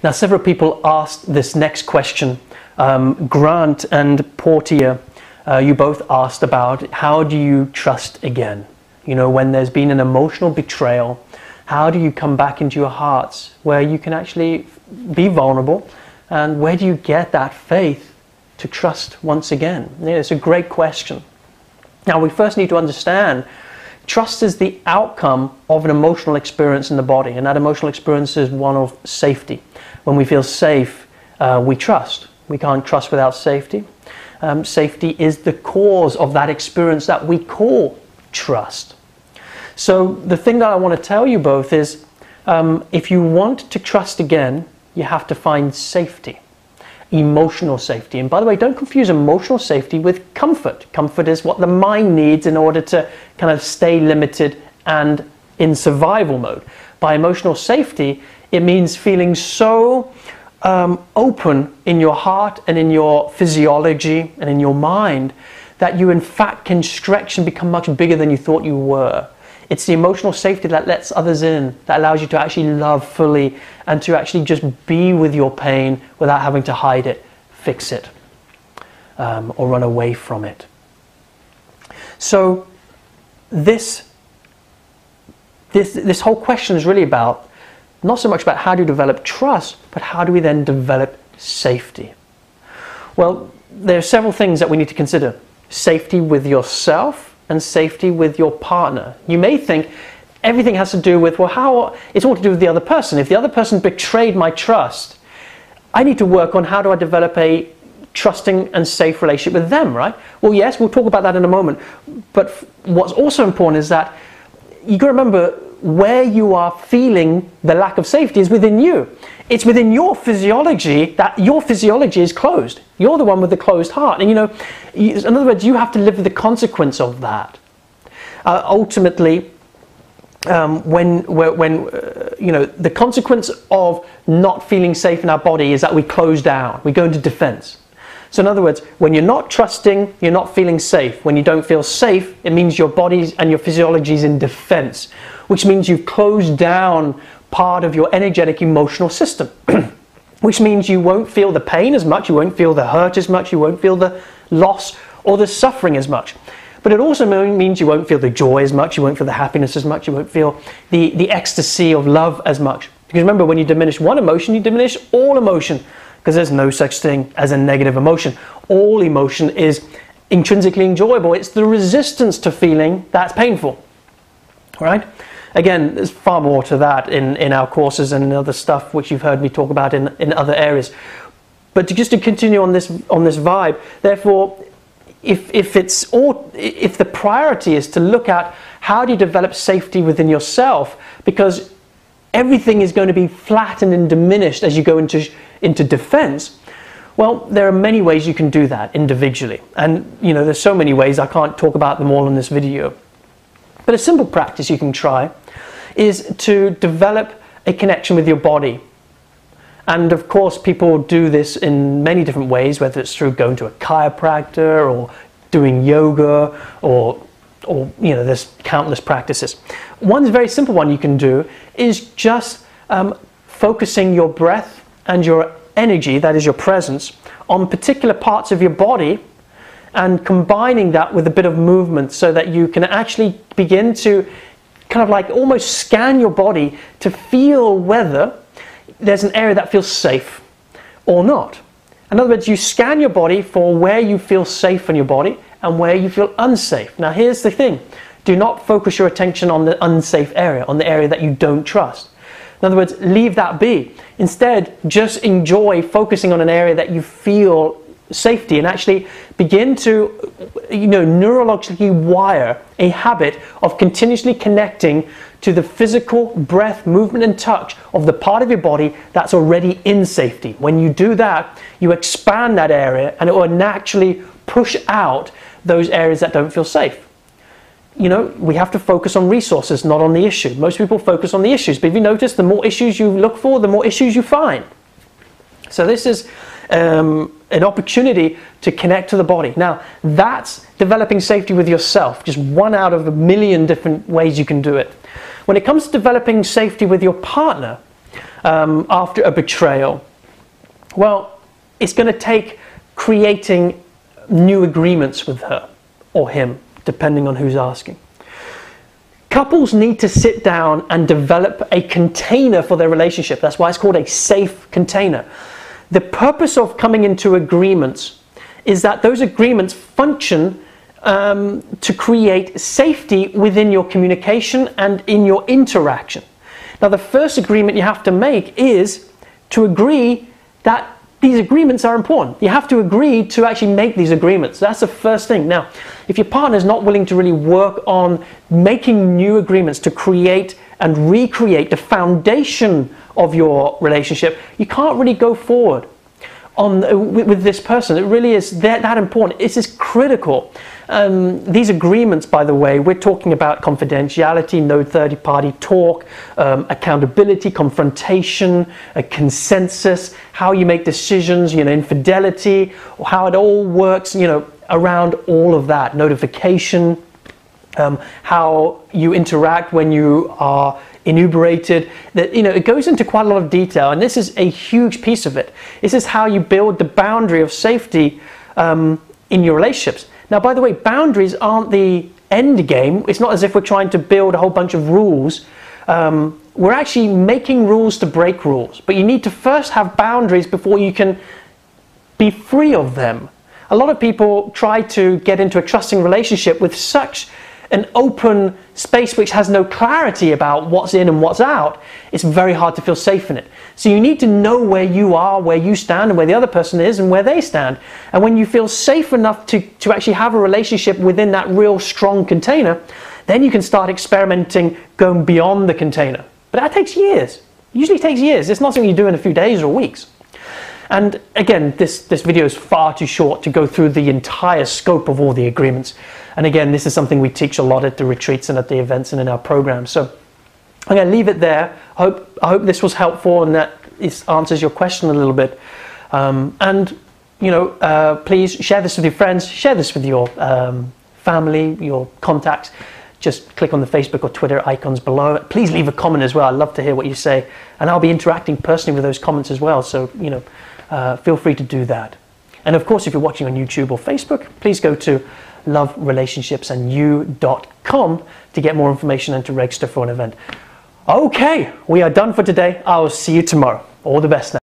Now, several people asked this next question. Grant and Portia, you both asked about how do you trust again? You know, when there's been an emotional betrayal, how do you come back into your hearts where you can actually be vulnerable, and where do you get that faith to trust once again? Yeah, it's a great question. Now, we first need to understand trust is the outcome of an emotional experience in the body, and that emotional experience is one of safety. When we feel safe, we trust. We can't trust without safety. Safety is the cause of that experience that we call trust. So the thing that I want to tell you both is, if you want to trust again, you have to find safety, emotional safety. And by the way, don't confuse emotional safety with comfort. Comfort is what the mind needs in order to kind of stay limited and in survival mode. By emotional safety, it means feeling so open in your heart and in your physiology and in your mind that you in fact can stretch and become much bigger than you thought you were. It's the emotional safety that lets others in, that allows you to actually love fully and to actually just be with your pain without having to hide it, fix it, or run away from it. So this whole question is really about, not so much about how do you develop trust, but how do we then develop safety? Well, there are several things that we need to consider. Safety with yourself and safety with your partner. You may think everything has to do with, well, it's all to do with the other person. If the other person betrayed my trust, I need to work on how do I develop a trusting and safe relationship with them, right? Well, yes, we'll talk about that in a moment. But what's also important is that you got to remember where you are feeling the lack of safety is within you. It's within your physiology that your physiology is closed. You're the one with the closed heart. And you know, in other words, you have to live with the consequence of that. Ultimately, when you know, the consequence of not feeling safe in our body is that we close down. We go into defense. So in other words, when you're not trusting, you're not feeling safe. When you don't feel safe, it means your body and your physiology is in defense, which means you've closed down part of your energetic emotional system, which means you won't feel the pain as much, you won't feel the hurt as much, you won't feel the loss or the suffering as much. But it also means you won't feel the joy as much, you won't feel the happiness as much, you won't feel the ecstasy of love as much. Because remember, when you diminish one emotion, you diminish all emotion, because there's no such thing as a negative emotion. All emotion is intrinsically enjoyable. It's the resistance to feeling that's painful, right? Again, there's far more to that in our courses and other stuff which you've heard me talk about in other areas. But just to continue on this vibe, therefore, if the priority is to look at how do you develop safety within yourself, because everything is going to be flattened and diminished as you go into defense. Well, there are many ways you can do that individually, and you know, there's so many ways I can't talk about them all in this video. But a simple practice you can try is to develop a connection with your body. And of course, people do this in many different ways, whether it's through going to a chiropractor or doing yoga, or you know, there's countless practices. One very simple one you can do is just focusing your breath and your energy, that is your presence, on particular parts of your body, and combining that with a bit of movement so that you can actually begin to kind of like almost scan your body to feel whether there's an area that feels safe or not. In other words, you scan your body for where you feel safe in your body and where you feel unsafe. Now here's the thing, do not focus your attention on the unsafe area, on the area that you don't trust. In other words, leave that be. Instead, just enjoy focusing on an area that you feel safety, and actually begin to, you know, neurologically wire a habit of continuously connecting to the physical breath, movement and touch of the part of your body that's already in safety. When you do that, you expand that area and it will naturally push out those areas that don't feel safe. You know, we have to focus on resources, not on the issue. Most people focus on the issues, but if you notice, the more issues you look for, the more issues you find. So this is an opportunity to connect to the body. Now, that's developing safety with yourself, just one out of a million different ways you can do it. When it comes to developing safety with your partner, after a betrayal? Well, it's going to take creating new agreements with her or him, depending on who's asking. Couples need to sit down and develop a container for their relationship. That's why it's called a safe container. The purpose of coming into agreements is that those agreements function to create safety within your communication and in your interaction. Now, the first agreement you have to make is to agree that these agreements are important. You have to agree to actually make these agreements. That's the first thing. Now, if your partner is not willing to really work on making new agreements to create and recreate the foundation of your relationship, you can't really go forward with this person. It really is that important. This is critical. These agreements, by the way, we're talking about confidentiality, no third-party talk, accountability, confrontation, a consensus, how you make decisions, infidelity, how it all works, around all of that, notification, how you interact when you are inebriated. That it goes into quite a lot of detail, and this is a huge piece of it. This is how you build the boundary of safety in your relationships. Now, by the way, boundaries aren't the end game. It's not as if we're trying to build a whole bunch of rules. We're actually making rules to break rules, but you need to first have boundaries before you can be free of them. A lot of people try to get into a trusting relationship with such an open space which has no clarity about what's in and what's out. It's very hard to feel safe in it. So you need to know where you are, where you stand, and where the other person is and where they stand. And when you feel safe enough to actually have a relationship within that real strong container, then you can start experimenting going beyond the container. But that takes years. It usually takes years. It's not something you do in a few days or weeks. And again, this video is far too short to go through the entire scope of all the agreements. And again, this is something we teach a lot at the retreats and at the events and in our programs. So I'm going to leave it there. I hope this was helpful and that this answers your question a little bit. Please share this with your friends, share this with your family, your contacts. Just click on the Facebook or Twitter icons below. Please leave a comment as well. I'd love to hear what you say. And I'll be interacting personally with those comments as well. So, feel free to do that. And of course, if you're watching on YouTube or Facebook, please go to loverelationshipsandyou.com to get more information and to register for an event. Okay, we are done for today. I'll see you tomorrow. All the best now.